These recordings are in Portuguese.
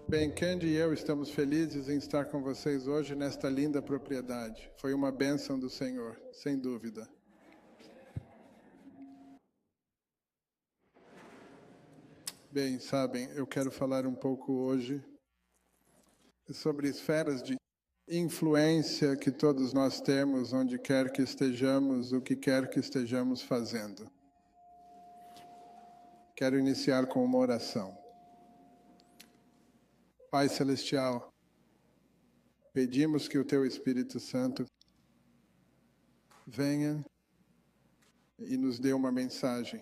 Bem, Candy e eu estamos felizes em estar com vocês hoje nesta linda propriedade. Foi uma bênção do Senhor, sem dúvida. Bem, sabem, eu quero falar um pouco hoje sobre esferas de influência que todos nós temos, onde quer que estejamos, o que quer que estejamos fazendo. Quero iniciar com uma oração. Pai Celestial, pedimos que o Teu Espírito Santo venha e nos dê uma mensagem.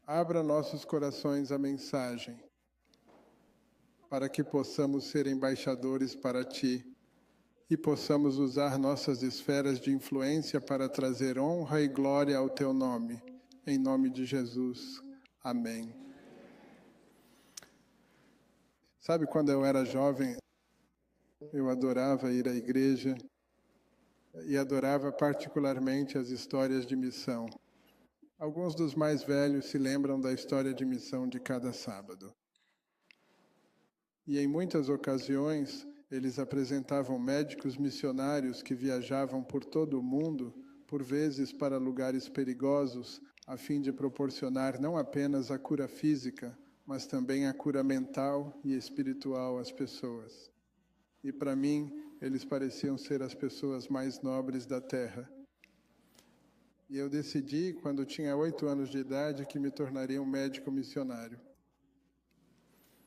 Abra nossos corações à mensagem, para que possamos ser embaixadores para Ti e possamos usar nossas esferas de influência para trazer honra e glória ao Teu nome. Em nome de Jesus. Amém. Sabe, quando eu era jovem, eu adorava ir à igreja e adorava particularmente as histórias de missão. Alguns dos mais velhos se lembram da história de missão de cada sábado. E em muitas ocasiões, eles apresentavam médicos missionários que viajavam por todo o mundo, por vezes para lugares perigosos, a fim de proporcionar não apenas a cura física, mas também a cura mental e espiritual às pessoas. E para mim, eles pareciam ser as pessoas mais nobres da Terra. E eu decidi, quando tinha 8 anos de idade, que me tornaria um médico missionário.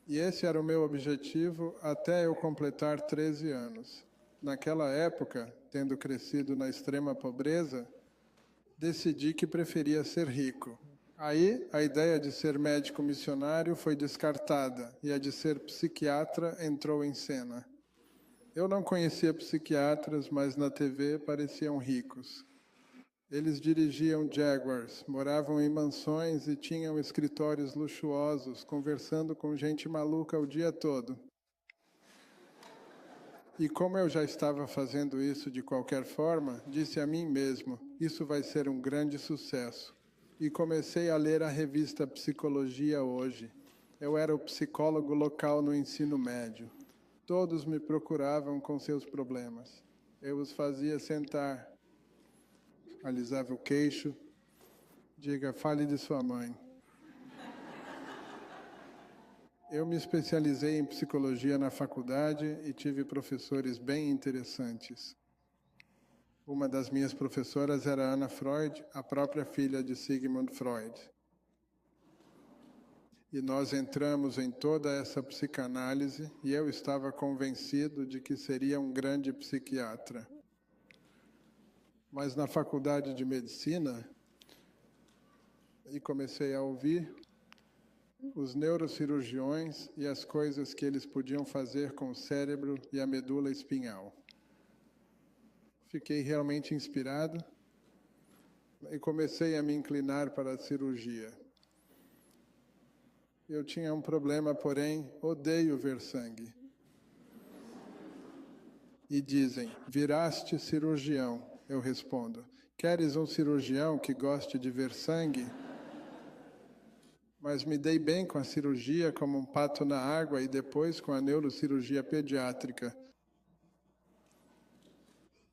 E esse era o meu objetivo até eu completar 13 anos. Naquela época, tendo crescido na extrema pobreza, decidi que preferia ser rico. Aí, a ideia de ser médico missionário foi descartada e a de ser psiquiatra entrou em cena. Eu não conhecia psiquiatras, mas na TV pareciam ricos. Eles dirigiam Jaguars, moravam em mansões e tinham escritórios luxuosos, conversando com gente maluca o dia todo. E como eu já estava fazendo isso de qualquer forma, disse a mim mesmo, isso vai ser um grande sucesso. E comecei a ler a revista Psicologia Hoje. Eu era o psicólogo local no ensino médio. Todos me procuravam com seus problemas. Eu os fazia sentar, alisava o queixo, diga, fale de sua mãe. Eu me especializei em psicologia na faculdade e tive professores bem interessantes. Uma das minhas professoras era Anna Freud, a própria filha de Sigmund Freud. E nós entramos em toda essa psicanálise e eu estava convencido de que seria um grande psiquiatra. Mas na faculdade de medicina, e comecei a ouvir os neurocirurgiões e as coisas que eles podiam fazer com o cérebro e a medula espinhal. Fiquei realmente inspirado e comecei a me inclinar para a cirurgia. Eu tinha um problema, porém, odeio ver sangue. E dizem, viraste cirurgião. Eu respondo, queres um cirurgião que goste de ver sangue? Mas me dei bem com a cirurgia como um pato na água e depois com a neurocirurgia pediátrica.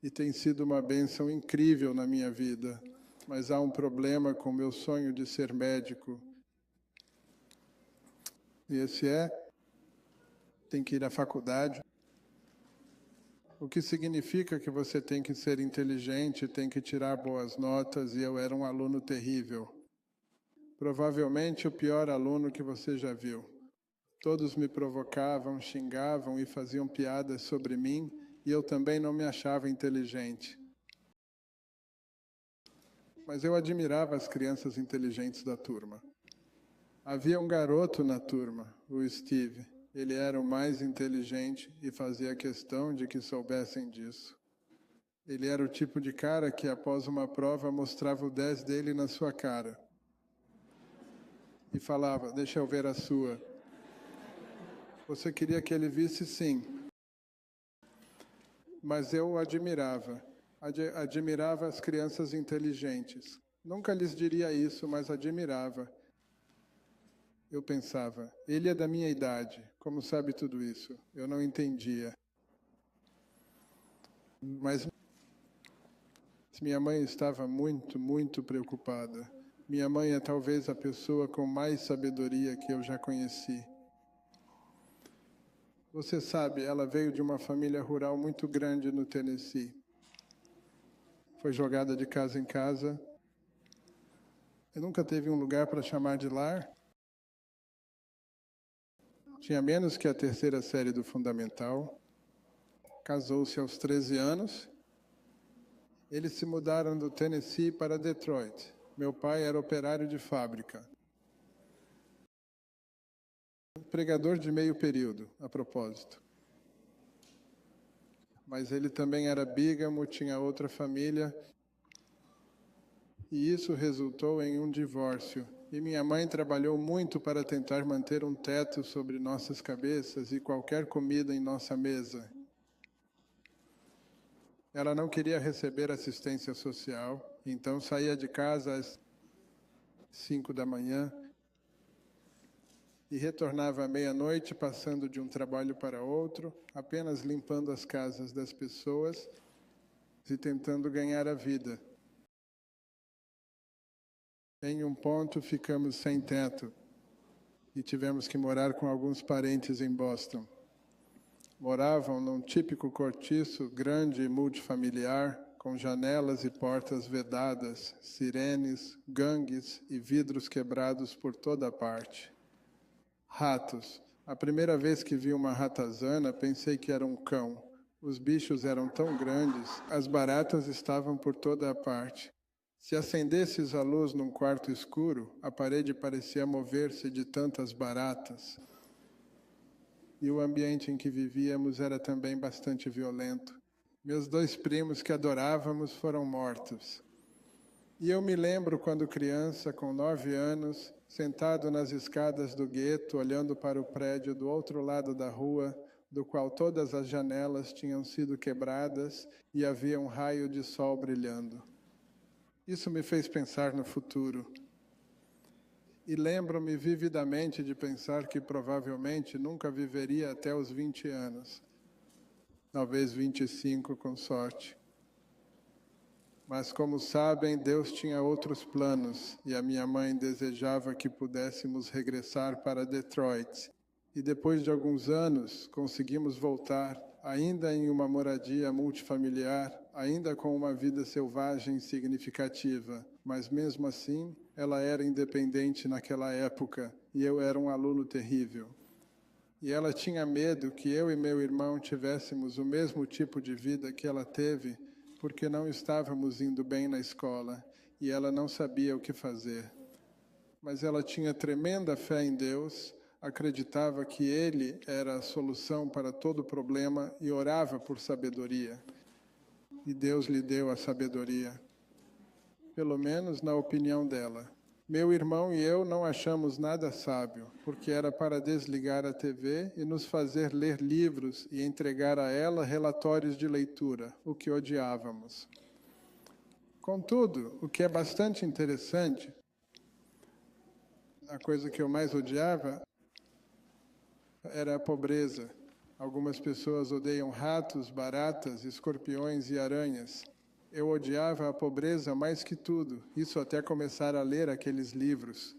E tem sido uma bênção incrível na minha vida. Mas há um problema com o meu sonho de ser médico. E esse tem que ir à faculdade. O que significa que você tem que ser inteligente, tem que tirar boas notas, e eu era um aluno terrível. Provavelmente o pior aluno que você já viu. Todos me provocavam, xingavam e faziam piadas sobre mim, e eu também não me achava inteligente. Mas eu admirava as crianças inteligentes da turma. Havia um garoto na turma, o Steve. Ele era o mais inteligente e fazia questão de que soubessem disso. Ele era o tipo de cara que, após uma prova, mostrava o 10 dele na sua cara. E falava, deixa eu ver a sua. Você queria que ele visse? Sim. Mas eu o admirava. Admirava as crianças inteligentes. Nunca lhes diria isso, mas admirava. Eu pensava, ele é da minha idade, como sabe tudo isso? Eu não entendia. Mas minha mãe estava muito preocupada. Minha mãe é talvez a pessoa com mais sabedoria que eu já conheci. Você sabe, ela veio de uma família rural muito grande no Tennessee. Foi jogada de casa em casa. E nunca teve um lugar para chamar de lar. Tinha menos que a terceira série do fundamental. Casou-se aos 13 anos. Eles se mudaram do Tennessee para Detroit. Meu pai era operário de fábrica. Pregador de meio período, a propósito. Mas ele também era bígamo, tinha outra família. E isso resultou em um divórcio. E minha mãe trabalhou muito para tentar manter um teto sobre nossas cabeças e qualquer comida em nossa mesa. Ela não queria receber assistência social, então saía de casa às 5 da manhã e retornava à meia-noite, passando de um trabalho para outro, apenas limpando as casas das pessoas e tentando ganhar a vida. Em um ponto, ficamos sem teto e tivemos que morar com alguns parentes em Boston. Moravam num típico cortiço grande e multifamiliar, com janelas e portas vedadas, sirenes, gangues e vidros quebrados por toda parte. Ratos. A primeira vez que vi uma ratazana, pensei que era um cão. Os bichos eram tão grandes, as baratas estavam por toda a parte. Se acendesses a luz num quarto escuro, a parede parecia mover-se de tantas baratas. E o ambiente em que vivíamos era também bastante violento. Meus 2 primos que adorávamos foram mortos. E eu me lembro quando criança, com 9 anos, sentado nas escadas do gueto, olhando para o prédio do outro lado da rua, do qual todas as janelas tinham sido quebradas e havia um raio de sol brilhando. Isso me fez pensar no futuro. E lembro-me vividamente de pensar que provavelmente nunca viveria até os 20 anos. Talvez 25 com sorte. Mas como sabem, Deus tinha outros planos e a minha mãe desejava que pudéssemos regressar para Detroit. E depois de alguns anos, conseguimos voltar, ainda em uma moradia multifamiliar, ainda com uma vida selvagem significativa. Mas mesmo assim, ela era independente naquela época e eu era um aluno terrível. E ela tinha medo que eu e meu irmão tivéssemos o mesmo tipo de vida que ela teve, porque não estávamos indo bem na escola e ela não sabia o que fazer. Mas ela tinha tremenda fé em Deus, acreditava que Ele era a solução para todo problema e orava por sabedoria. E Deus lhe deu a sabedoria, pelo menos na opinião dela. Meu irmão e eu não achamos nada sábio, porque era para desligar a TV e nos fazer ler livros e entregar a ela relatórios de leitura, o que odiávamos. Contudo, o que é bastante interessante, a coisa que eu mais odiava era a pobreza. Algumas pessoas odeiam ratos, baratas, escorpiões e aranhas. Eu odiava a pobreza mais que tudo, isso até começar a ler aqueles livros.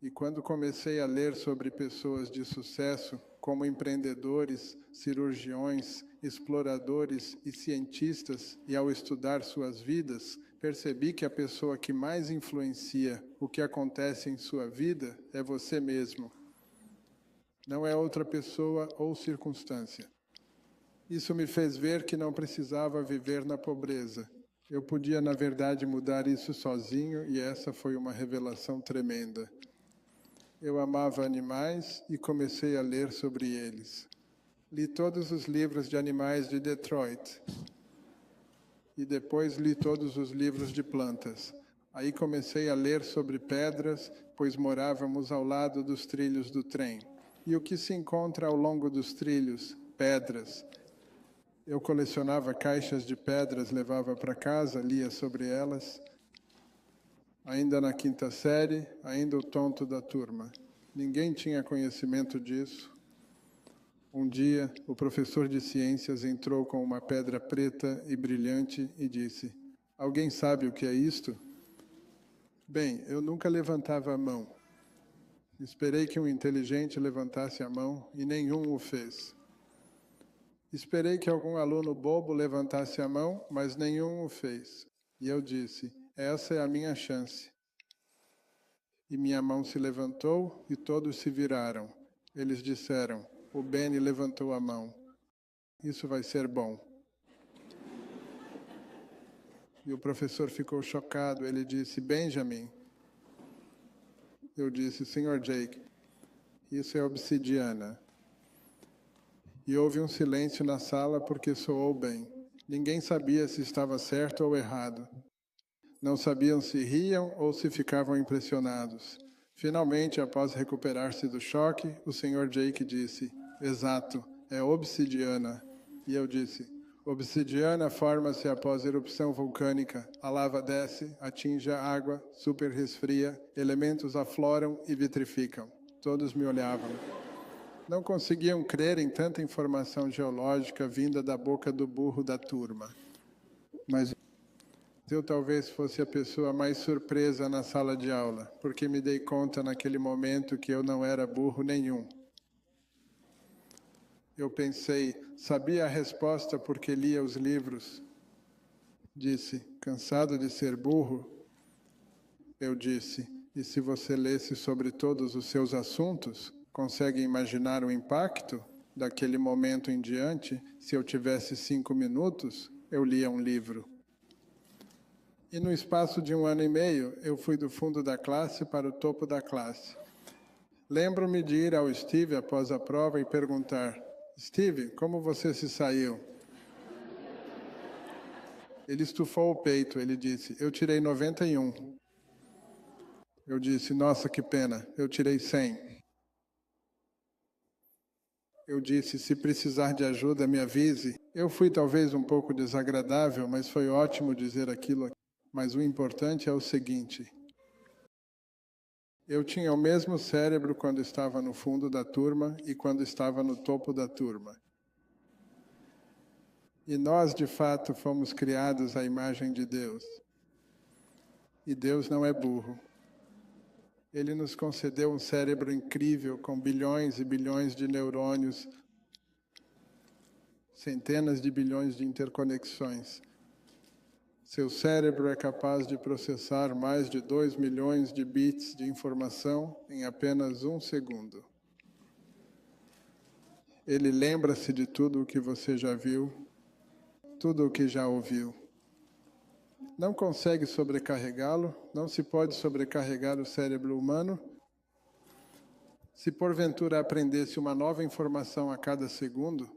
E quando comecei a ler sobre pessoas de sucesso, como empreendedores, cirurgiões, exploradores e cientistas, e ao estudar suas vidas, percebi que a pessoa que mais influencia o que acontece em sua vida é você mesmo. Não é outra pessoa ou circunstância. Isso me fez ver que não precisava viver na pobreza. Eu podia, na verdade, mudar isso sozinho e essa foi uma revelação tremenda. Eu amava animais e comecei a ler sobre eles. Li todos os livros de animais de Detroit. E depois li todos os livros de plantas. Aí comecei a ler sobre pedras, pois morávamos ao lado dos trilhos do trem. E o que se encontra ao longo dos trilhos? Pedras. Eu colecionava caixas de pedras, levava para casa, lia sobre elas. ainda na quinta série, ainda o tonto da turma. Ninguém tinha conhecimento disso. Um dia, o professor de ciências entrou com uma pedra preta e brilhante e disse: "Alguém sabe o que é isto?" Bem, eu nunca levantava a mão. Esperei que um inteligente levantasse a mão e nenhum o fez. Esperei que algum aluno bobo levantasse a mão, mas nenhum o fez. E eu disse: essa é a minha chance. E minha mão se levantou e todos se viraram. Eles disseram: o Benny levantou a mão. Isso vai ser bom. E o professor ficou chocado. Ele disse: Benjamin. Eu disse: Sr. Jake, isso é obsidiana. E houve um silêncio na sala porque soou bem. Ninguém sabia se estava certo ou errado. Não sabiam se riam ou se ficavam impressionados. Finalmente, após recuperar-se do choque, o Sr. Jake disse: exato, é obsidiana. E eu disse: obsidiana forma-se após erupção vulcânica. A lava desce, atinge a água, super resfria, elementos afloram e vitrificam. Todos me olhavam. Não conseguiam crer em tanta informação geológica vinda da boca do burro da turma. Mas eu talvez fosse a pessoa mais surpresa na sala de aula, porque me dei conta naquele momento que eu não era burro nenhum. Eu pensei, sabia a resposta porque lia os livros. Disse, cansado de ser burro? Eu disse, e se você lesse sobre todos os seus assuntos, consegue imaginar o impacto daquele momento em diante? Se eu tivesse 5 minutos, eu lia um livro. E no espaço de 1 ano e meio, eu fui do fundo da classe para o topo da classe. Lembro-me de ir ao Steve após a prova e perguntar, Steve, como você se saiu? Ele estufou o peito, ele disse, eu tirei 91. Eu disse, nossa, que pena, eu tirei 100. Eu disse, se precisar de ajuda, me avise. Eu fui talvez um pouco desagradável, mas foi ótimo dizer aquilo. Mas o importante é o seguinte, eu tinha o mesmo cérebro quando estava no fundo da turma e quando estava no topo da turma. E nós, de fato, fomos criados à imagem de Deus. E Deus não é burro. Ele nos concedeu um cérebro incrível, com bilhões e bilhões de neurônios, centenas de bilhões de interconexões. Seu cérebro é capaz de processar mais de 2 milhões de bits de informação em apenas 1 segundo. Ele lembra-se de tudo o que você já viu, tudo o que já ouviu. Não consegue sobrecarregá-lo, não se pode sobrecarregar o cérebro humano. Se porventura aprendesse uma nova informação a cada segundo,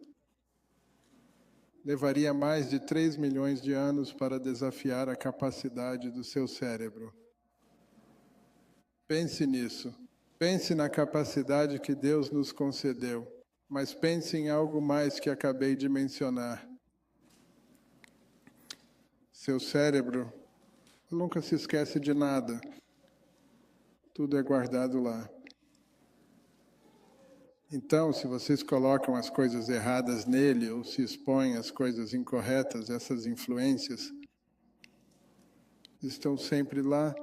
levaria mais de 3 milhões de anos para desafiar a capacidade do seu cérebro. Pense nisso. Pense na capacidade que Deus nos concedeu. Mas pense em algo mais que acabei de mencionar. Seu cérebro nunca se esquece de nada. Tudo é guardado lá. Então, se vocês colocam as coisas erradas nele ou se expõem às coisas incorretas, essas influências estão sempre lá,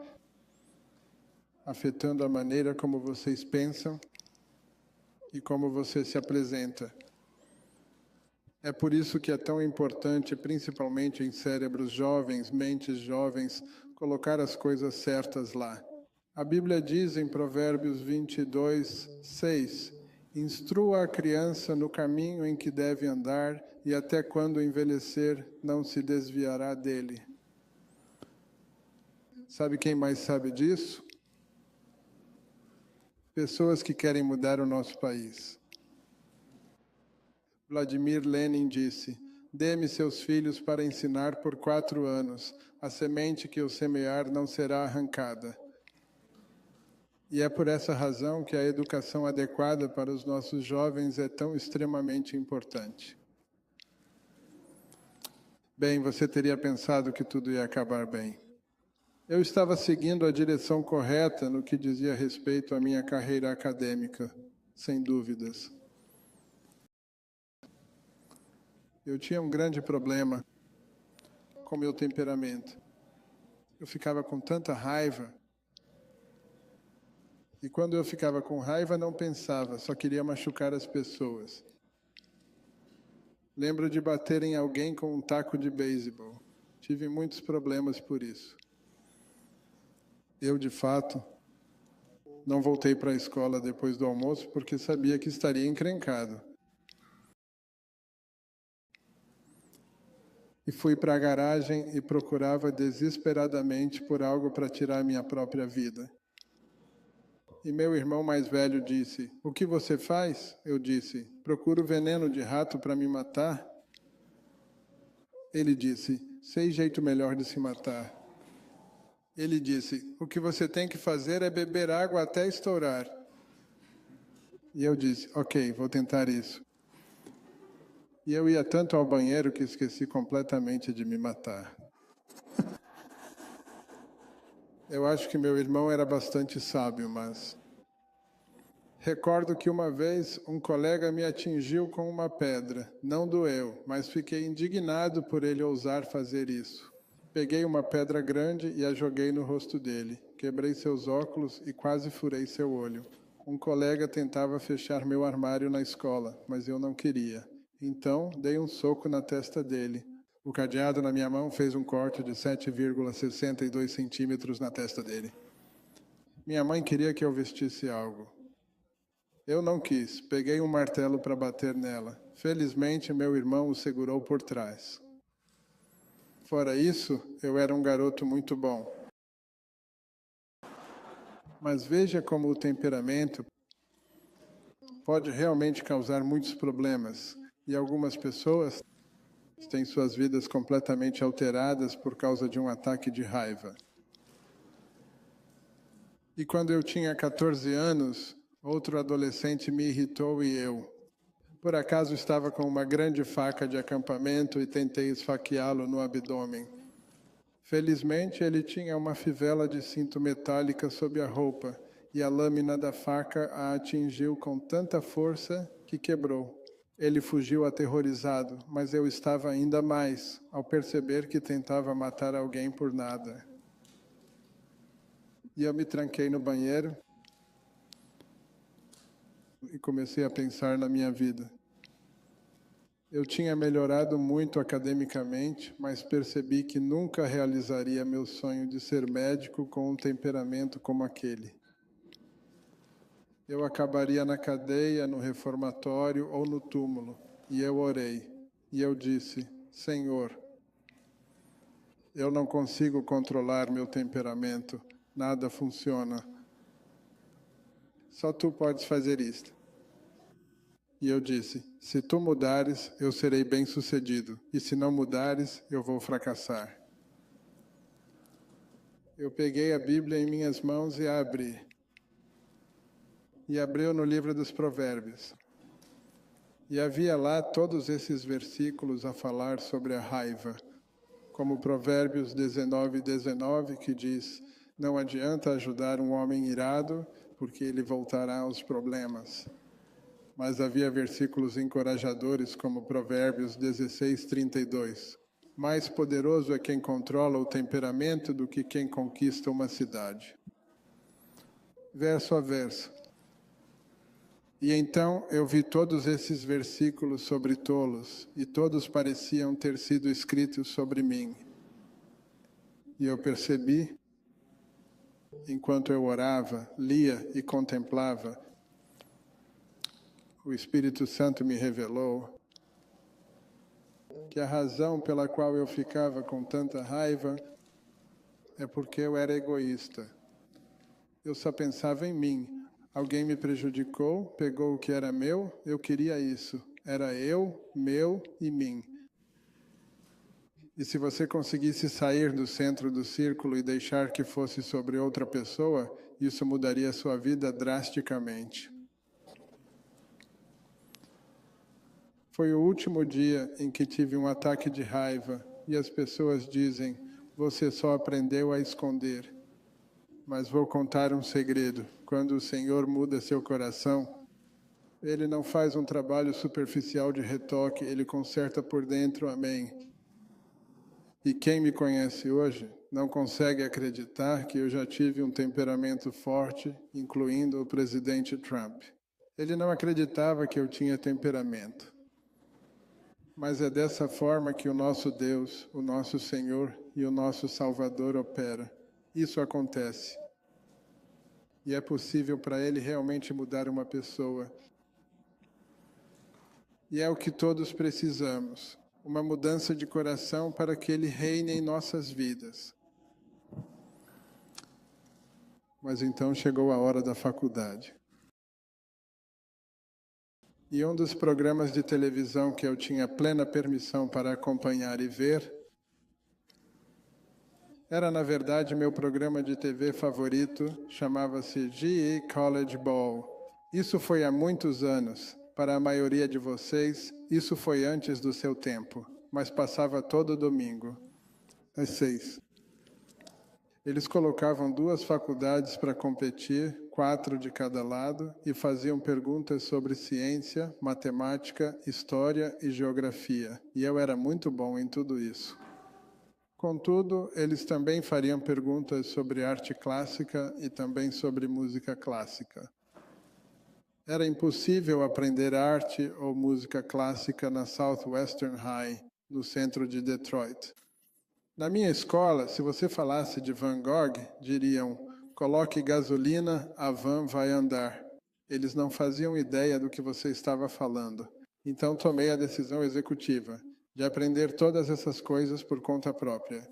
afetando a maneira como vocês pensam e como você se apresenta. É por isso que é tão importante, principalmente em cérebros jovens, mentes jovens, colocar as coisas certas lá. A Bíblia diz em Provérbios 22, 6, instrua a criança no caminho em que deve andar e até quando envelhecer não se desviará dele. Sabe quem mais sabe disso? Pessoas que querem mudar o nosso país. Vladimir Lenin disse, dê-me seus filhos para ensinar por 4 anos, a semente que eu semear não será arrancada. E é por essa razão que a educação adequada para os nossos jovens é tão extremamente importante. Bem, você teria pensado que tudo ia acabar bem. Eu estava seguindo a direção correta no que dizia respeito à minha carreira acadêmica, sem dúvidas. Eu tinha um grande problema com meu temperamento. Eu ficava com tanta raiva. E quando eu ficava com raiva, não pensava, só queria machucar as pessoas. Lembro de bater em alguém com um taco de beisebol. Tive muitos problemas por isso. Eu, de fato, não voltei para a escola depois do almoço porque sabia que estaria encrencado. E fui para a garagem e procurava desesperadamente por algo para tirar minha própria vida. E meu irmão mais velho disse, o que você faz? Eu disse, procuro veneno de rato para me matar. Ele disse, sei jeito melhor de se matar. Ele disse, o que você tem que fazer é beber água até estourar. E eu disse, ok, vou tentar isso. E eu ia tanto ao banheiro que esqueci completamente de me matar. Eu acho que meu irmão era bastante sábio, mas... Recordo que uma vez um colega me atingiu com uma pedra. Não doeu, mas fiquei indignado por ele ousar fazer isso. Peguei uma pedra grande e a joguei no rosto dele. Quebrei seus óculos e quase furei seu olho. Um colega tentava fechar meu armário na escola, mas eu não queria. Então, dei um soco na testa dele. O cadeado na minha mão fez um corte de 7,62 centímetros na testa dele. Minha mãe queria que eu vestisse algo. Eu não quis. Peguei um martelo para bater nela. Felizmente, meu irmão o segurou por trás. Fora isso, eu era um garoto muito bom. Mas veja como o temperamento pode realmente causar muitos problemas. E algumas pessoas têm suas vidas completamente alteradas por causa de um ataque de raiva. E quando eu tinha 14 anos, outro adolescente me irritou e eu, por acaso, estava com uma grande faca de acampamento e tentei esfaqueá-lo no abdômen. Felizmente, ele tinha uma fivela de cinto metálica sob a roupa e a lâmina da faca a atingiu com tanta força que quebrou. Ele fugiu aterrorizado, mas eu estava ainda mais, ao perceber que tentava matar alguém por nada. E eu me tranquei no banheiro e comecei a pensar na minha vida. Eu tinha melhorado muito academicamente, mas percebi que nunca realizaria meu sonho de ser médico com um temperamento como aquele. Eu acabaria na cadeia, no reformatório ou no túmulo. E eu orei. E eu disse, Senhor, eu não consigo controlar meu temperamento. Nada funciona. Só tu podes fazer isto. E eu disse, se tu mudares, eu serei bem-sucedido. E se não mudares, eu vou fracassar. Eu peguei a Bíblia em minhas mãos e a abri. E abriu no livro dos Provérbios. E havia lá todos esses versículos a falar sobre a raiva, como Provérbios 19:19, que diz, não adianta ajudar um homem irado, porque ele voltará aos problemas. Mas havia versículos encorajadores, como Provérbios 16:32. Mais poderoso é quem controla o temperamento do que quem conquista uma cidade. Verso a verso. E então eu vi todos esses versículos sobre tolos, e todos pareciam ter sido escritos sobre mim. E eu percebi, enquanto eu orava, lia e contemplava, o Espírito Santo me revelou que a razão pela qual eu ficava com tanta raiva é porque eu era egoísta. Eu só pensava em mim. Alguém me prejudicou, pegou o que era meu, eu queria isso. Era eu, meu e mim. E se você conseguisse sair do centro do círculo e deixar que fosse sobre outra pessoa, isso mudaria a sua vida drasticamente. Foi o último dia em que tive um ataque de raiva e as pessoas dizem, você só aprendeu a esconder. Mas vou contar um segredo. Quando o Senhor muda seu coração, Ele não faz um trabalho superficial de retoque, Ele conserta por dentro, amém. E quem me conhece hoje não consegue acreditar que eu já tive um temperamento forte, incluindo o presidente Trump. Ele não acreditava que eu tinha temperamento. Mas é dessa forma que o nosso Deus, o nosso Senhor e o nosso Salvador opera. Isso acontece. E é possível para Ele realmente mudar uma pessoa. E é o que todos precisamos. Uma mudança de coração para que Ele reine em nossas vidas. Mas então chegou a hora da faculdade. E um dos programas de televisão que eu tinha plena permissão para acompanhar e ver era, na verdade, meu programa de TV favorito, chamava-se GE College Bowl. Isso foi há muitos anos. Para a maioria de vocês, isso foi antes do seu tempo, mas passava todo domingo, às 6. Eles colocavam 2 faculdades para competir, 4 de cada lado, e faziam perguntas sobre ciência, matemática, história e geografia. E eu era muito bom em tudo isso. Contudo, eles também fariam perguntas sobre arte clássica e também sobre música clássica. Era impossível aprender arte ou música clássica na Southwestern High, no centro de Detroit. Na minha escola, se você falasse de Van Gogh, diriam: coloque gasolina, a van vai andar. Eles não faziam ideia do que você estava falando. Então tomei a decisão executiva de aprender todas essas coisas por conta própria.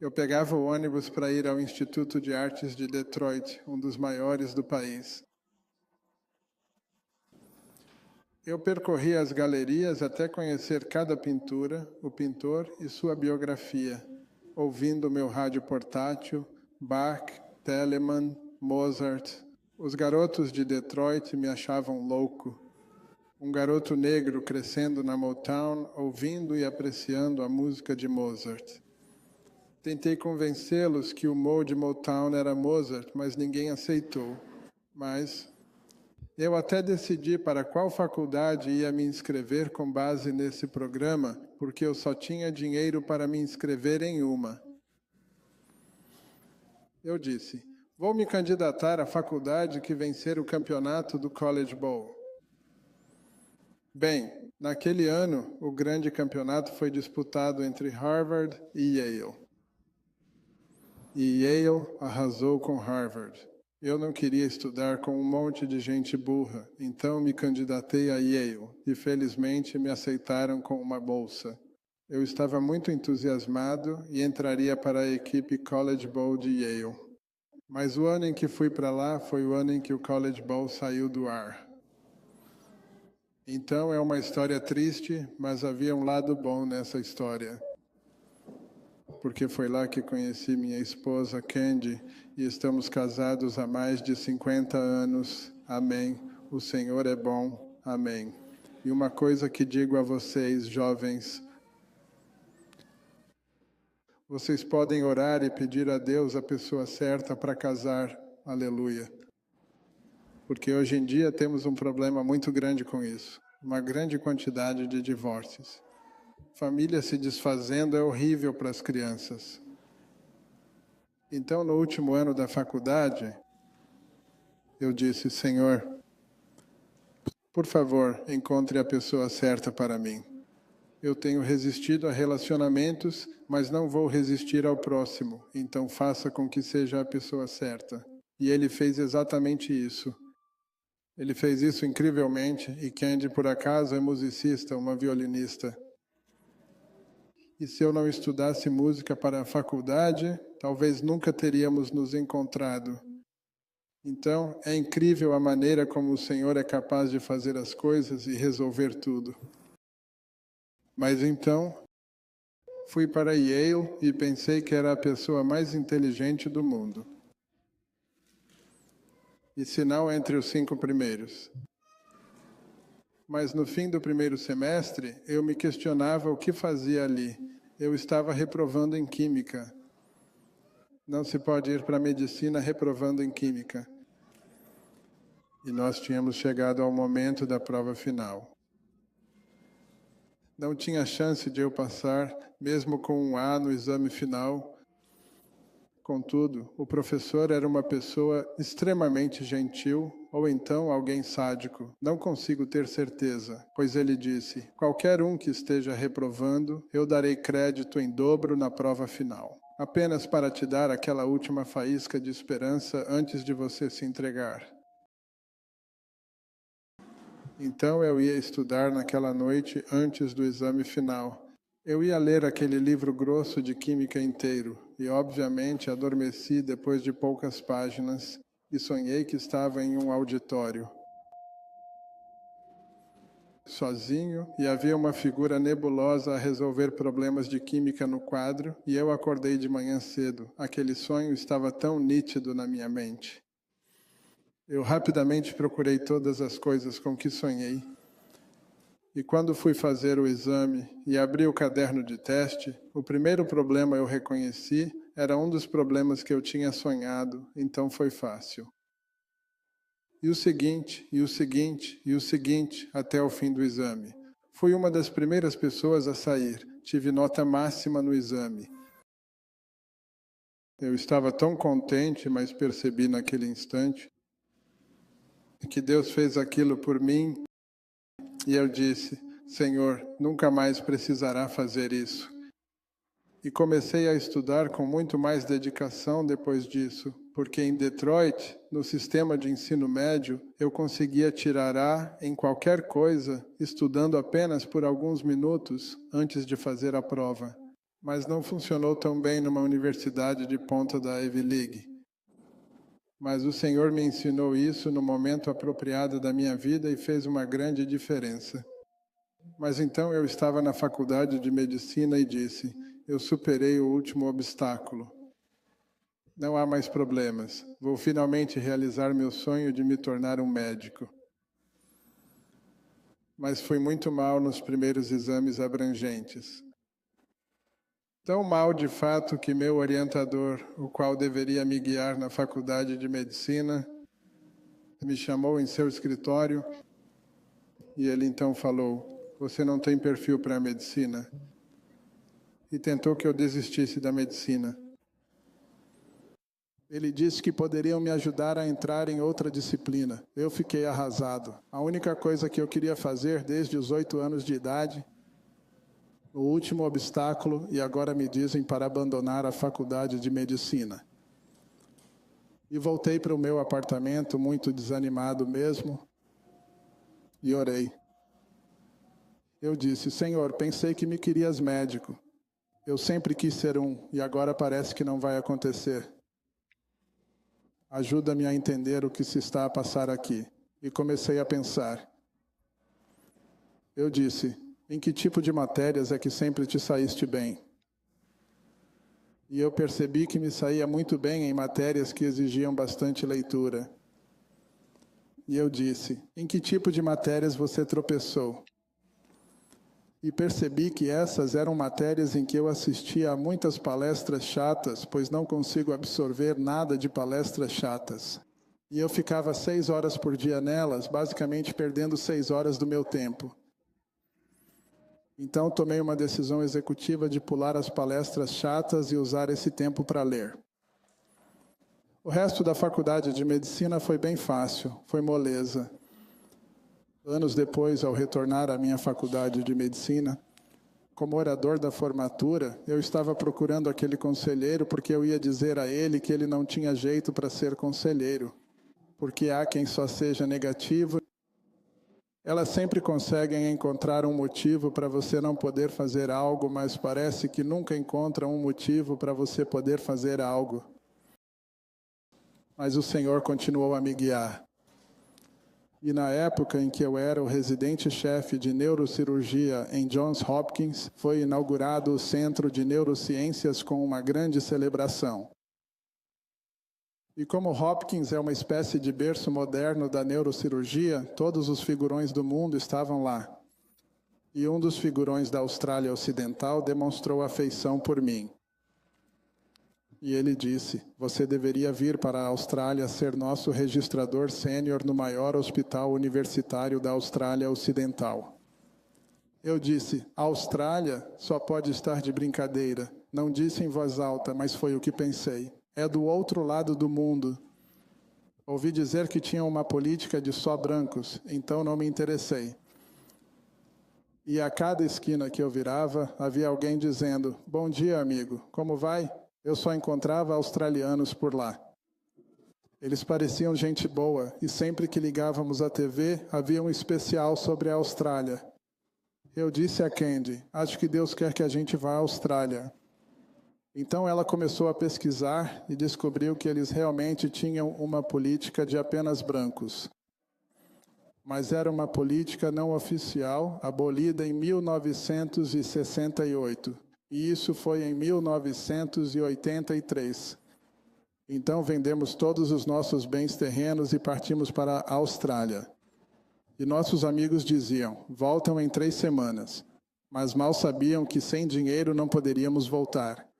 Eu pegava o ônibus para ir ao Instituto de Artes de Detroit, um dos maiores do país. Eu percorria as galerias até conhecer cada pintura, o pintor e sua biografia, ouvindo meu rádio portátil, Bach, Telemann, Mozart. Os garotos de Detroit me achavam louco. Um garoto negro crescendo na Motown, ouvindo e apreciando a música de Mozart. Tentei convencê-los que o Mo de Motown era Mozart, mas ninguém aceitou. Mas eu até decidi para qual faculdade ia me inscrever com base nesse programa, porque eu só tinha dinheiro para me inscrever em uma. Eu disse: vou me candidatar à faculdade que vencer o campeonato do College Bowl. Bem, naquele ano, o grande campeonato foi disputado entre Harvard e Yale. E Yale arrasou com Harvard. Eu não queria estudar com um monte de gente burra, então me candidatei a Yale e felizmente me aceitaram com uma bolsa. Eu estava muito entusiasmado e entraria para a equipe College Bowl de Yale. Mas o ano em que fui para lá foi o ano em que o College Bowl saiu do ar. Então é uma história triste, mas havia um lado bom nessa história. Porque foi lá que conheci minha esposa Candy e estamos casados há mais de 50 anos. Amém. O Senhor é bom. Amém. E uma coisa que digo a vocês, jovens: vocês podem orar e pedir a Deus a pessoa certa para casar. Aleluia. Porque hoje em dia temos um problema muito grande com isso. Uma grande quantidade de divórcios. Família se desfazendo é horrível para as crianças. Então, no último ano da faculdade, eu disse: Senhor, por favor, encontre a pessoa certa para mim. Eu tenho resistido a relacionamentos, mas não vou resistir ao próximo. Então, faça com que seja a pessoa certa. E ele fez exatamente isso. Ele fez isso incrivelmente, e Candy, por acaso, é musicista, uma violinista. E se eu não estudasse música para a faculdade, talvez nunca teríamos nos encontrado. Então, é incrível a maneira como o Senhor é capaz de fazer as coisas e resolver tudo. Mas então, fui para Yale e pensei que era a pessoa mais inteligente do mundo. E se não, entre os 5 primeiros. Mas no fim do primeiro semestre, eu me questionava o que fazia ali. Eu estava reprovando em química. Não se pode ir para a medicina reprovando em química. E nós tínhamos chegado ao momento da prova final. Não tinha chance de eu passar, mesmo com um A no exame final. Contudo, o professor era uma pessoa extremamente gentil, ou então alguém sádico. Não consigo ter certeza, pois ele disse: qualquer um que esteja reprovando, eu darei crédito em dobro na prova final, apenas para te dar aquela última faísca de esperança antes de você se entregar. Então eu ia estudar naquela noite antes do exame final. Eu ia ler aquele livro grosso de química inteiro e, obviamente, adormeci depois de poucas páginas e sonhei que estava em um auditório, sozinho, e havia uma figura nebulosa a resolver problemas de química no quadro, e eu acordei de manhã cedo. Aquele sonho estava tão nítido na minha mente. Eu rapidamente procurei todas as coisas com que sonhei. E quando fui fazer o exame e abri o caderno de teste, o primeiro problema eu reconheci era um dos problemas que eu tinha sonhado, então foi fácil. E o seguinte, e o seguinte, e o seguinte, até o fim do exame. Fui uma das primeiras pessoas a sair, tive nota máxima no exame. Eu estava tão contente, mas percebi naquele instante que Deus fez aquilo por mim. E eu disse: Senhor, nunca mais precisará fazer isso. E comecei a estudar com muito mais dedicação depois disso, porque em Detroit, no sistema de ensino médio, eu conseguia tirar A em qualquer coisa, estudando apenas por alguns minutos antes de fazer a prova. Mas não funcionou tão bem numa universidade de ponta da Ivy League. Mas o Senhor me ensinou isso no momento apropriado da minha vida e fez uma grande diferença. Mas então eu estava na faculdade de medicina e disse: eu superei o último obstáculo. Não há mais problemas. Vou finalmente realizar meu sonho de me tornar um médico. Mas fui muito mal nos primeiros exames abrangentes. Tão mal, de fato, que meu orientador, o qual deveria me guiar na faculdade de medicina, me chamou em seu escritório e ele então falou: você não tem perfil para a medicina. E tentou que eu desistisse da medicina. Ele disse que poderiam me ajudar a entrar em outra disciplina. Eu fiquei arrasado. A única coisa que eu queria fazer desde os 8 anos de idade, o último obstáculo, e agora me dizem para abandonar a faculdade de medicina. E voltei para o meu apartamento, muito desanimado mesmo, e orei. Eu disse: Senhor, pensei que me querias médico. Eu sempre quis ser um, e agora parece que não vai acontecer. Ajuda-me a entender o que se está a passar aqui. E comecei a pensar. Eu disse: em que tipo de matérias é que sempre te saíste bem? E eu percebi que me saía muito bem em matérias que exigiam bastante leitura. E eu disse: em que tipo de matérias você tropeçou? E percebi que essas eram matérias em que eu assistia a muitas palestras chatas, pois não consigo absorver nada de palestras chatas. E eu ficava 6 horas por dia nelas, basicamente perdendo 6 horas do meu tempo. Então tomei uma decisão executiva de pular as palestras chatas e usar esse tempo para ler. O resto da faculdade de medicina foi bem fácil, foi moleza. Anos depois, ao retornar à minha faculdade de medicina, como orador da formatura, eu estava procurando aquele conselheiro porque eu ia dizer a ele que ele não tinha jeito para ser conselheiro, porque há quem só seja negativo. Elas sempre conseguem encontrar um motivo para você não poder fazer algo, mas parece que nunca encontram um motivo para você poder fazer algo. Mas o Senhor continuou a me guiar. E na época em que eu era o residente-chefe de neurocirurgia em Johns Hopkins, foi inaugurado o Centro de Neurociências com uma grande celebração. E como Hopkins é uma espécie de berço moderno da neurocirurgia, todos os figurões do mundo estavam lá. E um dos figurões da Austrália Ocidental demonstrou afeição por mim. E ele disse: você deveria vir para a Austrália ser nosso registrador sênior no maior hospital universitário da Austrália Ocidental. Eu disse: Austrália só pode estar de brincadeira. Não disse em voz alta, mas foi o que pensei. É do outro lado do mundo. Ouvi dizer que tinham uma política de só brancos, então não me interessei. E a cada esquina que eu virava, havia alguém dizendo: bom dia, amigo, como vai? Eu só encontrava australianos por lá. Eles pareciam gente boa, e sempre que ligávamos à TV, havia um especial sobre a Austrália. Eu disse a Candy: acho que Deus quer que a gente vá à Austrália. Então ela começou a pesquisar e descobriu que eles realmente tinham uma política de apenas brancos. Mas era uma política não oficial, abolida em 1968. E isso foi em 1983. Então vendemos todos os nossos bens terrenos e partimos para a Austrália. E nossos amigos diziam: voltam em 3 semanas. Mas mal sabiam que sem dinheiro não poderíamos voltar.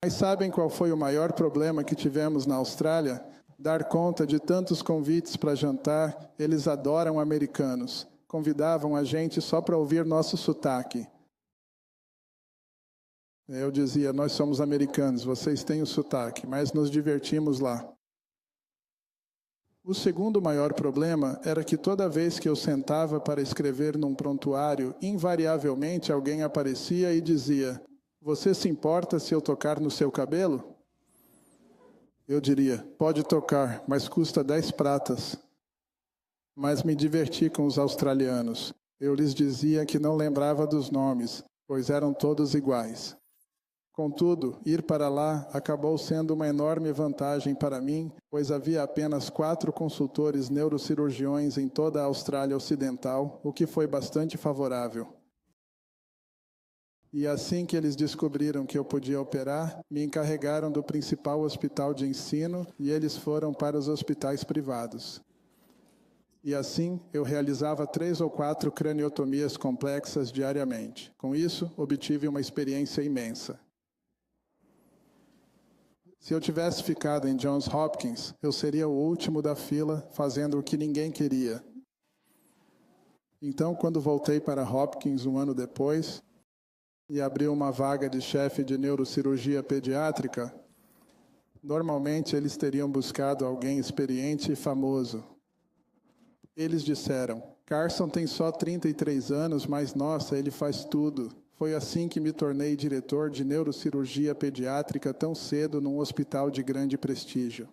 Mas sabem qual foi o maior problema que tivemos na Austrália? Dar conta de tantos convites para jantar. Eles adoram americanos. Convidavam a gente só para ouvir nosso sotaque. Eu dizia: nós somos americanos, vocês têm o sotaque, mas nos divertimos lá. O segundo maior problema era que toda vez que eu sentava para escrever num prontuário, invariavelmente alguém aparecia e dizia: você se importa se eu tocar no seu cabelo? Eu diria: pode tocar, mas custa 10 pratas. Mas me diverti com os australianos. Eu lhes dizia que não lembrava dos nomes, pois eram todos iguais. Contudo, ir para lá acabou sendo uma enorme vantagem para mim, pois havia apenas 4 consultores neurocirurgiões em toda a Austrália Ocidental, o que foi bastante favorável. E assim que eles descobriram que eu podia operar, me encarregaram do principal hospital de ensino e eles foram para os hospitais privados. E assim, eu realizava 3 ou 4 craniotomias complexas diariamente. Com isso, obtive uma experiência imensa. Se eu tivesse ficado em Johns Hopkins, eu seria o último da fila, fazendo o que ninguém queria. Então, quando voltei para Hopkins um ano depois, e abriu uma vaga de chefe de neurocirurgia pediátrica, normalmente eles teriam buscado alguém experiente e famoso. Eles disseram: Carson tem só 33 anos, mas nossa, ele faz tudo. Foi assim que me tornei diretor de neurocirurgia pediátrica tão cedo num hospital de grande prestígio.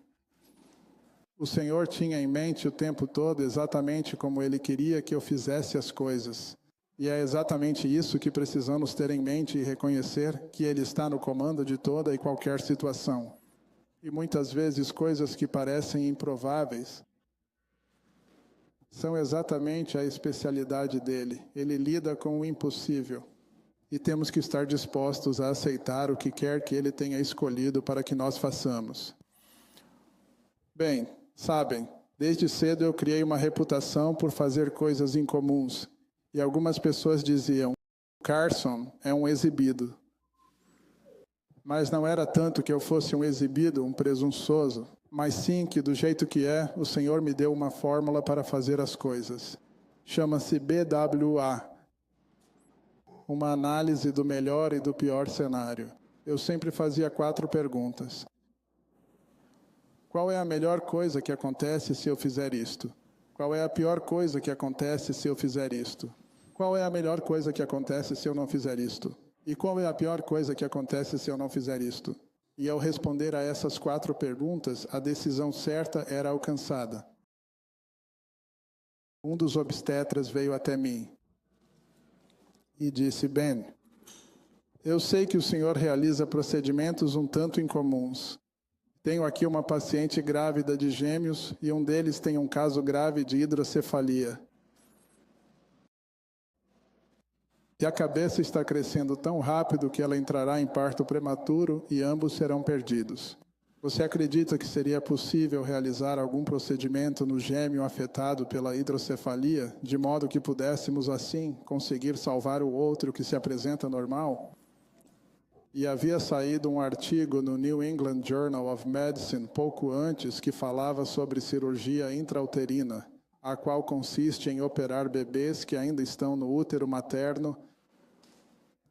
O Senhor tinha em mente o tempo todo exatamente como Ele queria que eu fizesse as coisas. E é exatamente isso que precisamos ter em mente e reconhecer, que Ele está no comando de toda e qualquer situação. E muitas vezes coisas que parecem improváveis são exatamente a especialidade dele. Ele lida com o impossível. E temos que estar dispostos a aceitar o que quer que Ele tenha escolhido para que nós façamos. Bem, sabem, desde cedo eu criei uma reputação por fazer coisas incomuns. E algumas pessoas diziam: Carson é um exibido. Mas não era tanto que eu fosse um exibido, um presunçoso, mas sim que, do jeito que é, o Senhor me deu uma fórmula para fazer as coisas. Chama-se BWA. Uma análise do melhor e do pior cenário. Eu sempre fazia 4 perguntas. Qual é a melhor coisa que acontece se eu fizer isto? Qual é a pior coisa que acontece se eu fizer isto? Qual é a melhor coisa que acontece se eu não fizer isto? E qual é a pior coisa que acontece se eu não fizer isto? E ao responder a essas 4 perguntas, a decisão certa era alcançada. Um dos obstetras veio até mim e disse: Ben, eu sei que o senhor realiza procedimentos um tanto incomuns. Tenho aqui uma paciente grávida de gêmeos e um deles tem um caso grave de hidrocefalia. E a cabeça está crescendo tão rápido que ela entrará em parto prematuro e ambos serão perdidos. Você acredita que seria possível realizar algum procedimento no gêmeo afetado pela hidrocefalia, de modo que pudéssemos, assim, conseguir salvar o outro que se apresenta normal? E havia saído um artigo no New England Journal of Medicine pouco antes que falava sobre cirurgia intrauterina, a qual consiste em operar bebês que ainda estão no útero materno,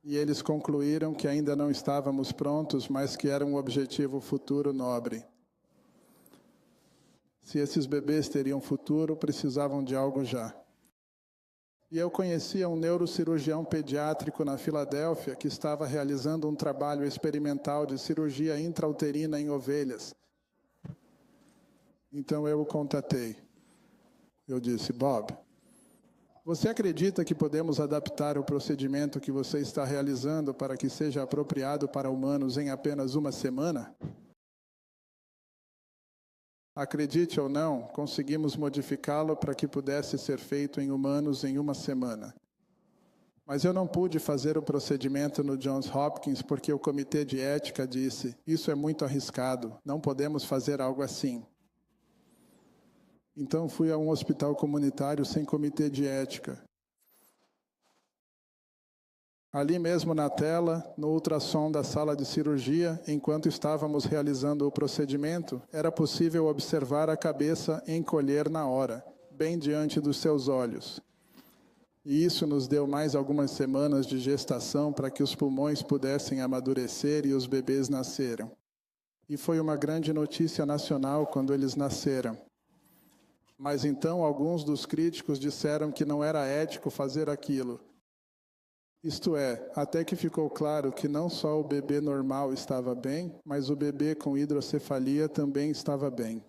e eles concluíram que ainda não estávamos prontos, mas que era um objetivo futuro nobre. Se esses bebês teriam futuro, precisavam de algo já. E eu conhecia um neurocirurgião pediátrico na Filadélfia que estava realizando um trabalho experimental de cirurgia intrauterina em ovelhas. Então eu o contatei. Eu disse: Bob, você acredita que podemos adaptar o procedimento que você está realizando para que seja apropriado para humanos em apenas uma semana? Acredite ou não, conseguimos modificá-lo para que pudesse ser feito em humanos em uma semana. Mas eu não pude fazer o procedimento no Johns Hopkins porque o comitê de ética disse: isso é muito arriscado, não podemos fazer algo assim. Então fui a um hospital comunitário sem comitê de ética. Ali mesmo na tela, no ultrassom da sala de cirurgia, enquanto estávamos realizando o procedimento, era possível observar a cabeça encolher na hora, bem diante dos seus olhos. E isso nos deu mais algumas semanas de gestação para que os pulmões pudessem amadurecer e os bebês nasceram. E foi uma grande notícia nacional quando eles nasceram. Mas então alguns dos críticos disseram que não era ético fazer aquilo. Isto é, até que ficou claro que não só o bebê normal estava bem, mas o bebê com hidrocefalia também estava bem.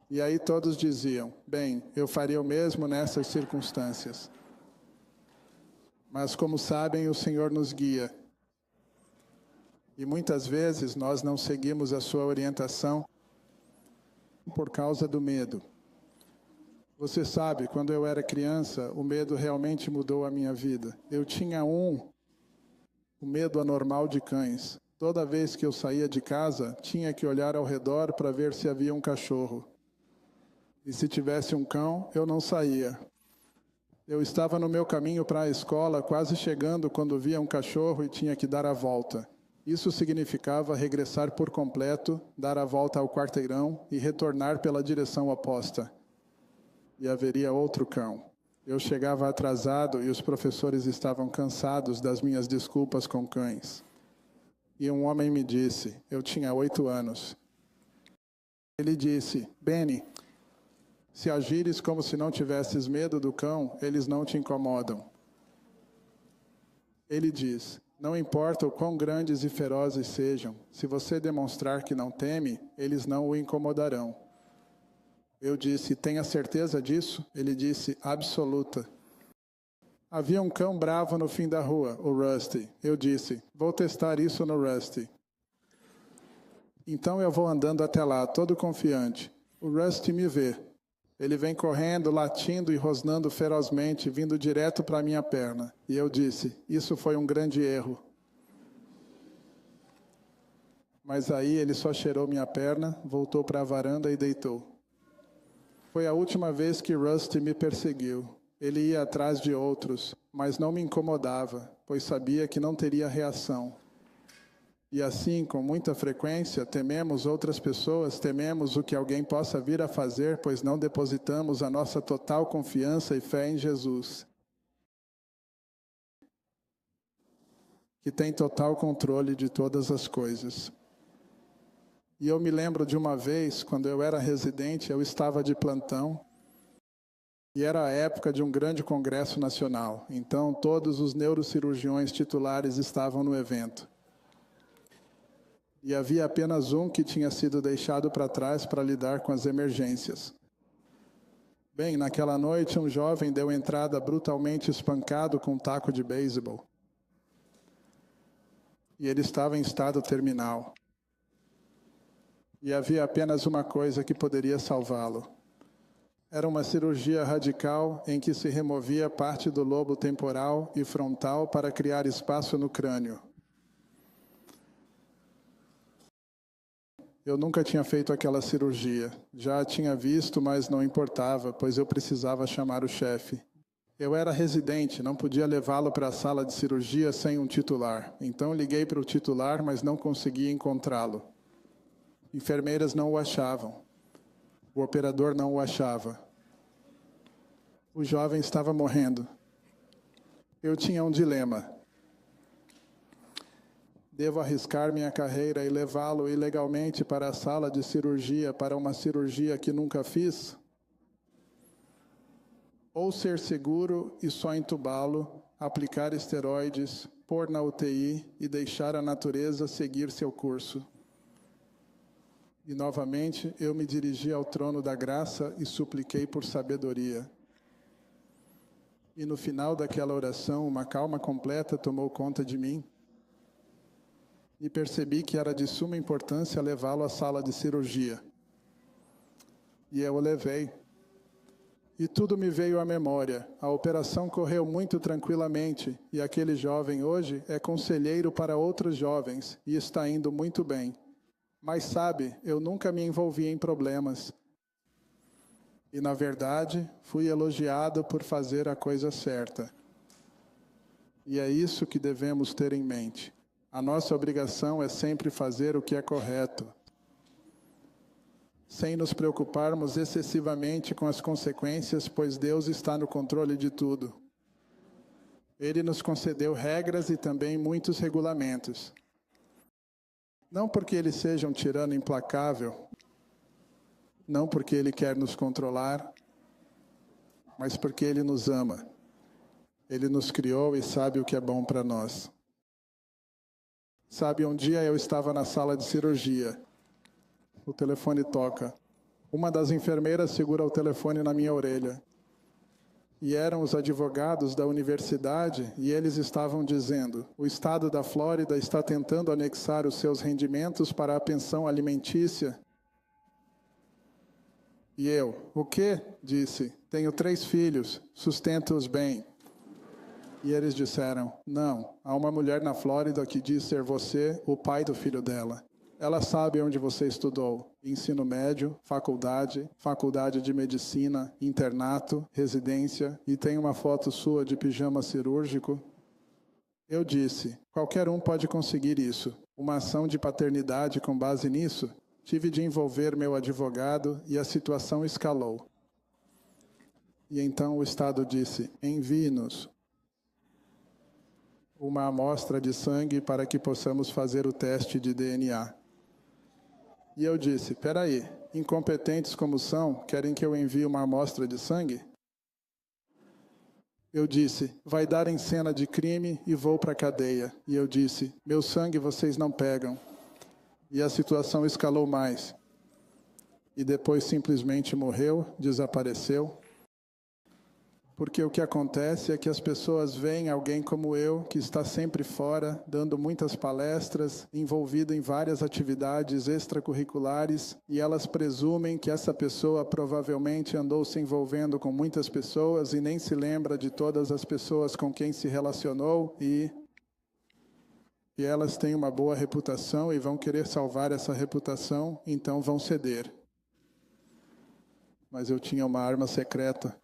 E aí todos diziam: bem, eu faria o mesmo nessas circunstâncias. Mas como sabem, o Senhor nos guia. E muitas vezes nós não seguimos a sua orientação por causa do medo. Você sabe, quando eu era criança, o medo realmente mudou a minha vida. Eu tinha o medo anormal de cães. Toda vez que eu saía de casa, tinha que olhar ao redor para ver se havia um cachorro. E se tivesse um cão, eu não saía. Eu estava no meu caminho para a escola, quase chegando quando via um cachorro e tinha que dar a volta. Isso significava regressar por completo, dar a volta ao quarteirão e retornar pela direção oposta. E haveria outro cão. Eu chegava atrasado e os professores estavam cansados das minhas desculpas com cães. E um homem me disse: eu tinha 8 anos. Ele disse: Benny, se agires como se não tivesses medo do cão, eles não te incomodam. Ele diz: não importa o quão grandes e ferozes sejam, se você demonstrar que não teme, eles não o incomodarão. Eu disse: tenha certeza disso? Ele disse: absoluta. Havia um cão bravo no fim da rua, o Rusty. Eu disse: vou testar isso no Rusty. Então eu vou andando até lá, todo confiante. O Rusty me vê. Ele vem correndo, latindo e rosnando ferozmente, vindo direto para a minha perna. E eu disse: isso foi um grande erro. Mas aí ele só cheirou minha perna, voltou para a varanda e deitou. Foi a última vez que Rusty me perseguiu. Ele ia atrás de outros, mas não me incomodava, pois sabia que não teria reação. E assim, com muita frequência, tememos outras pessoas, tememos o que alguém possa vir a fazer, pois não depositamos a nossa total confiança e fé em Jesus, que tem total controle de todas as coisas. E eu me lembro de uma vez, quando eu era residente, eu estava de plantão, e era a época de um grande congresso nacional. Então, todos os neurocirurgiões titulares estavam no evento. E havia apenas um que tinha sido deixado para trás para lidar com as emergências. Bem, naquela noite, um jovem deu entrada brutalmente espancado com um taco de beisebol. E ele estava em estado terminal. E havia apenas uma coisa que poderia salvá-lo. Era uma cirurgia radical em que se removia parte do lobo temporal e frontal para criar espaço no crânio. Eu nunca tinha feito aquela cirurgia. Já a tinha visto, mas não importava, pois eu precisava chamar o chefe. Eu era residente, não podia levá-lo para a sala de cirurgia sem um titular. Então liguei para o titular, mas não conseguia encontrá-lo. Enfermeiras não o achavam. O operador não o achava. O jovem estava morrendo. Eu tinha um dilema. Devo arriscar minha carreira e levá-lo ilegalmente para a sala de cirurgia, para uma cirurgia que nunca fiz? Ou ser seguro e só entubá-lo, aplicar esteroides, pôr na UTI e deixar a natureza seguir seu curso? E novamente eu me dirigi ao trono da graça e supliquei por sabedoria. E no final daquela oração, uma calma completa tomou conta de mim. E percebi que era de suma importância levá-lo à sala de cirurgia. E eu o levei. E tudo me veio à memória. A operação correu muito tranquilamente, e aquele jovem hoje é conselheiro para outros jovens, e está indo muito bem. Mas sabe, eu nunca me envolvi em problemas. E, na verdade, fui elogiado por fazer a coisa certa. E é isso que devemos ter em mente. A nossa obrigação é sempre fazer o que é correto, sem nos preocuparmos excessivamente com as consequências, pois Deus está no controle de tudo. Ele nos concedeu regras e também muitos regulamentos. Não porque Ele seja um tirano implacável, não porque Ele quer nos controlar, mas porque Ele nos ama. Ele nos criou e sabe o que é bom para nós. Sabe, um dia eu estava na sala de cirurgia. O telefone toca. Uma das enfermeiras segura o telefone na minha orelha. E eram os advogados da universidade e eles estavam dizendo: o estado da Flórida está tentando anexar os seus rendimentos para a pensão alimentícia. E eu: o quê? Disse: tenho 3 filhos, sustento-os bem. E eles disseram: não, há uma mulher na Flórida que diz ser você o pai do filho dela. Ela sabe onde você estudou: ensino médio, faculdade de medicina, internato, residência, e tem uma foto sua de pijama cirúrgico. Eu disse: qualquer um pode conseguir isso. Uma ação de paternidade com base nisso? Tive de envolver meu advogado e a situação escalou. E então o Estado disse: envie-nos uma amostra de sangue para que possamos fazer o teste de DNA. E eu disse: peraí, incompetentes como são, querem que eu envie uma amostra de sangue? Eu disse: vai dar em cena de crime e vou para a cadeia. E eu disse: meu sangue vocês não pegam. E a situação escalou mais. E depois simplesmente morreu, desapareceu. Porque o que acontece é que as pessoas veem alguém como eu, que está sempre fora, dando muitas palestras, envolvido em várias atividades extracurriculares, e elas presumem que essa pessoa provavelmente andou se envolvendo com muitas pessoas e nem se lembra de todas as pessoas com quem se relacionou, e elas têm uma boa reputação e vão querer salvar essa reputação, então vão ceder. Mas eu tinha uma arma secreta.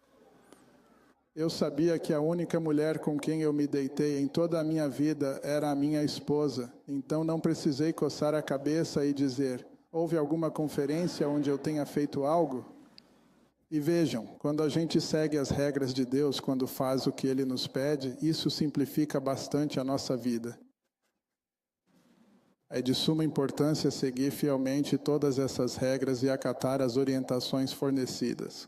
Eu sabia que a única mulher com quem eu me deitei em toda a minha vida era a minha esposa, então não precisei coçar a cabeça e dizer: houve alguma conferência onde eu tenha feito algo? E vejam, quando a gente segue as regras de Deus, quando faz o que Ele nos pede, isso simplifica bastante a nossa vida. É de suma importância seguir fielmente todas essas regras e acatar as orientações fornecidas.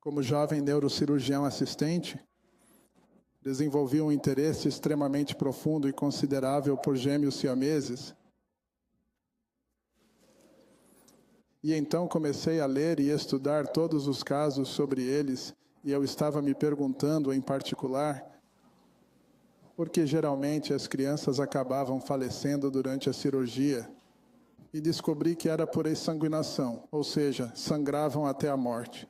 Como jovem neurocirurgião assistente, desenvolvi um interesse extremamente profundo e considerável por gêmeos siameses. E então comecei a ler e estudar todos os casos sobre eles, e eu estava me perguntando, em particular, por que geralmente as crianças acabavam falecendo durante a cirurgia, e descobri que era por exsanguinação, ou seja, sangravam até a morte.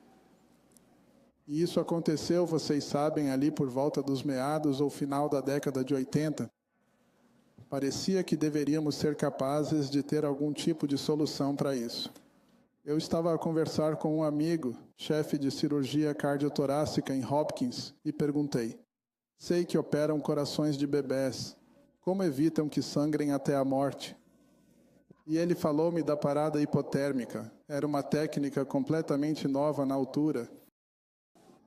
E isso aconteceu, vocês sabem, ali por volta dos meados ou final da década de 80. Parecia que deveríamos ser capazes de ter algum tipo de solução para isso. Eu estava a conversar com um amigo, chefe de cirurgia cardiotorácica em Hopkins, e perguntei: sei que operam corações de bebés. Como evitam que sangrem até a morte? E ele falou-me da parada hipotérmica. Era uma técnica completamente nova na altura,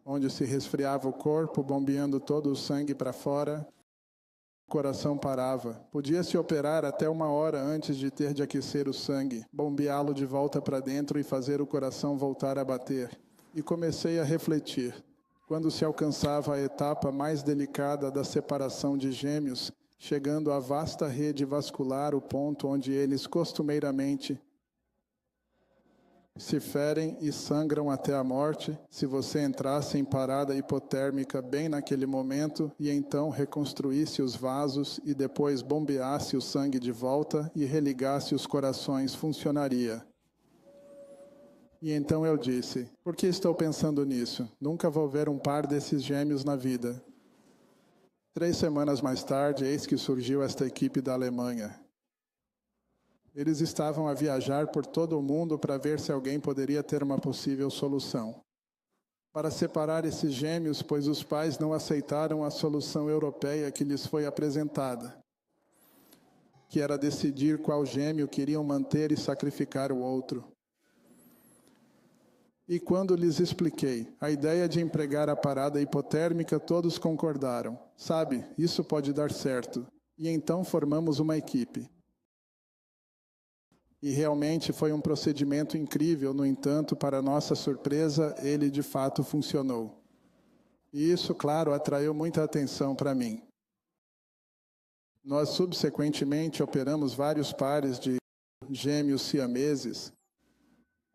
onde se resfriava o corpo, bombeando todo o sangue para fora. O coração parava. Podia-se operar até 1 hora antes de ter de aquecer o sangue, bombeá-lo de volta para dentro e fazer o coração voltar a bater. E comecei a refletir. Quando se alcançava a etapa mais delicada da separação de gêmeos, chegando à vasta rede vascular, o ponto onde eles costumeiramente se ferem e sangram até a morte, se você entrasse em parada hipotérmica bem naquele momento e então reconstruísse os vasos e depois bombeasse o sangue de volta e religasse os corações, funcionaria. E então eu disse: por que estou pensando nisso? Nunca vou ver um par desses gêmeos na vida. 3 semanas mais tarde, eis que surgiu esta equipe da Alemanha. Eles estavam a viajar por todo o mundo para ver se alguém poderia ter uma possível solução. Para separar esses gêmeos, pois os pais não aceitaram a solução europeia que lhes foi apresentada, que era decidir qual gêmeo queriam manter e sacrificar o outro. E quando lhes expliquei a ideia de empregar a parada hipotérmica, todos concordaram. Sabe, isso pode dar certo. E então formamos uma equipe. E realmente foi um procedimento incrível, no entanto, para nossa surpresa, ele de fato funcionou. E isso, claro, atraiu muita atenção para mim. Nós, subsequentemente, operamos vários pares de gêmeos siameses,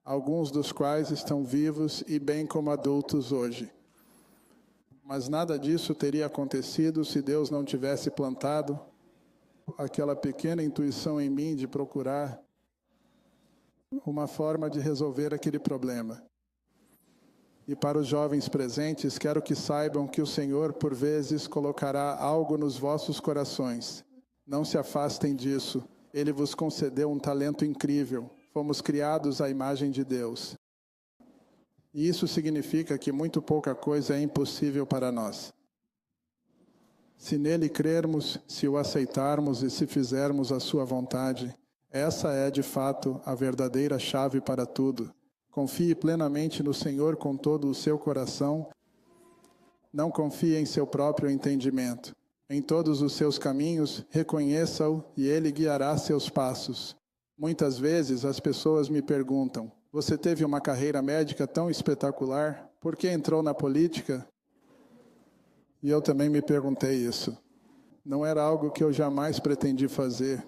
alguns dos quais estão vivos e bem como adultos hoje. Mas nada disso teria acontecido se Deus não tivesse plantado aquela pequena intuição em mim de procurar uma forma de resolver aquele problema. E para os jovens presentes, quero que saibam que o Senhor, por vezes, colocará algo nos vossos corações. Não se afastem disso. Ele vos concedeu um talento incrível. Fomos criados à imagem de Deus. E isso significa que muito pouca coisa é impossível para nós. Se nele crermos, se o aceitarmos e se fizermos a sua vontade, essa é, de fato, a verdadeira chave para tudo. Confie plenamente no Senhor com todo o seu coração. Não confie em seu próprio entendimento. Em todos os seus caminhos, reconheça-o e ele guiará seus passos. Muitas vezes as pessoas me perguntam: você teve uma carreira médica tão espetacular, por que entrou na política? E eu também me perguntei isso. Não era algo que eu jamais pretendi fazer.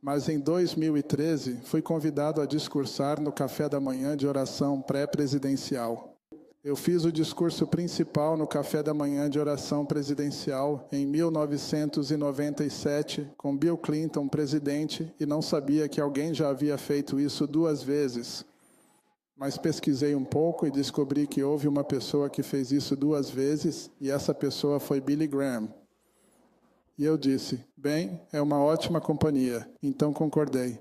Mas em 2013, fui convidado a discursar no café da manhã de oração pré-presidencial. Eu fiz o discurso principal no café da manhã de oração presidencial em 1997, com Bill Clinton presidente, e não sabia que alguém já havia feito isso 2 vezes. Mas pesquisei um pouco e descobri que houve uma pessoa que fez isso 2 vezes, e essa pessoa foi Billy Graham. E eu disse: bem, é uma ótima companhia, então concordei.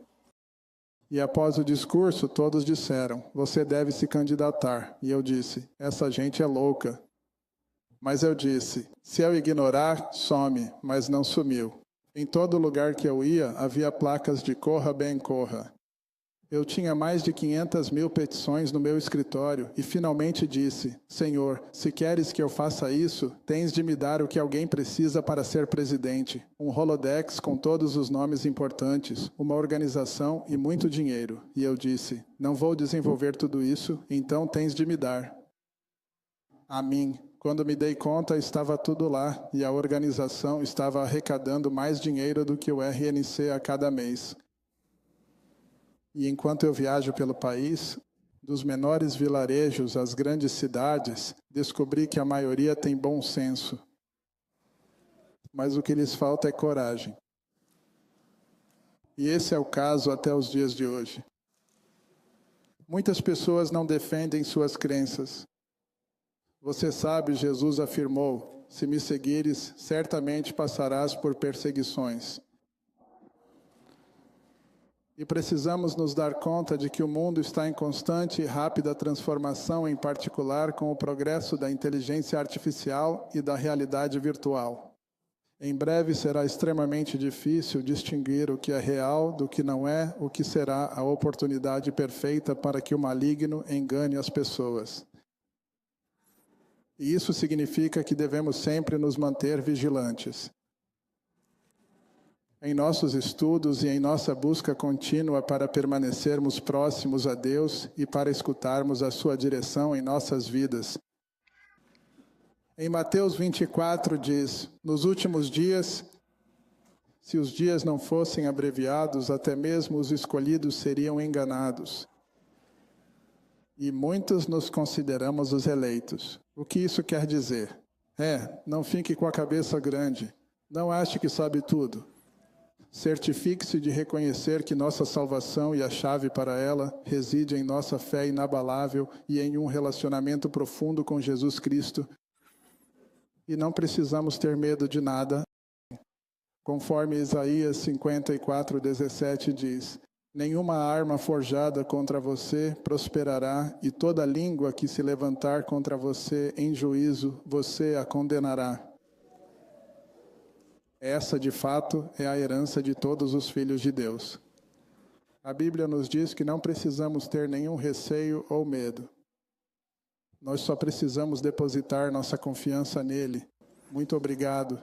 E após o discurso, todos disseram: você deve se candidatar. E eu disse: essa gente é louca. Mas eu disse: se eu ignorar, some, mas não sumiu. Em todo lugar que eu ia, havia placas de corra bem corra. Eu tinha mais de 500.000 petições no meu escritório e finalmente disse: Senhor, se queres que eu faça isso, tens de me dar o que alguém precisa para ser presidente. Um Rolodex com todos os nomes importantes, uma organização e muito dinheiro. E eu disse: não vou desenvolver tudo isso, então tens de me dar. A mim. Quando me dei conta, estava tudo lá e a organização estava arrecadando mais dinheiro do que o RNC a cada mês. E enquanto eu viajo pelo país, dos menores vilarejos às grandes cidades, descobri que a maioria tem bom senso. Mas o que lhes falta é coragem. E esse é o caso até os dias de hoje. Muitas pessoas não defendem suas crenças. Você sabe, Jesus afirmou: se me seguires, certamente passarás por perseguições. E precisamos nos dar conta de que o mundo está em constante e rápida transformação, em particular com o progresso da inteligência artificial e da realidade virtual. Em breve será extremamente difícil distinguir o que é real do que não é, o que será a oportunidade perfeita para que o maligno engane as pessoas. E isso significa que devemos sempre nos manter vigilantes. Em nossos estudos e em nossa busca contínua para permanecermos próximos a Deus e para escutarmos a sua direção em nossas vidas. Em Mateus 24 diz: nos últimos dias, se os dias não fossem abreviados, até mesmo os escolhidos seriam enganados. E muitos nos consideramos os eleitos. O que isso quer dizer? Não fique com a cabeça grande. Não ache que sabe tudo. Certifique-se de reconhecer que nossa salvação e a chave para ela reside em nossa fé inabalável e em um relacionamento profundo com Jesus Cristo. E não precisamos ter medo de nada. Conforme Isaías 54:17 diz: nenhuma arma forjada contra você prosperará, e toda língua que se levantar contra você em juízo, você a condenará. Essa, de fato, é a herança de todos os filhos de Deus. A Bíblia nos diz que não precisamos ter nenhum receio ou medo. Nós só precisamos depositar nossa confiança nele. Muito obrigado.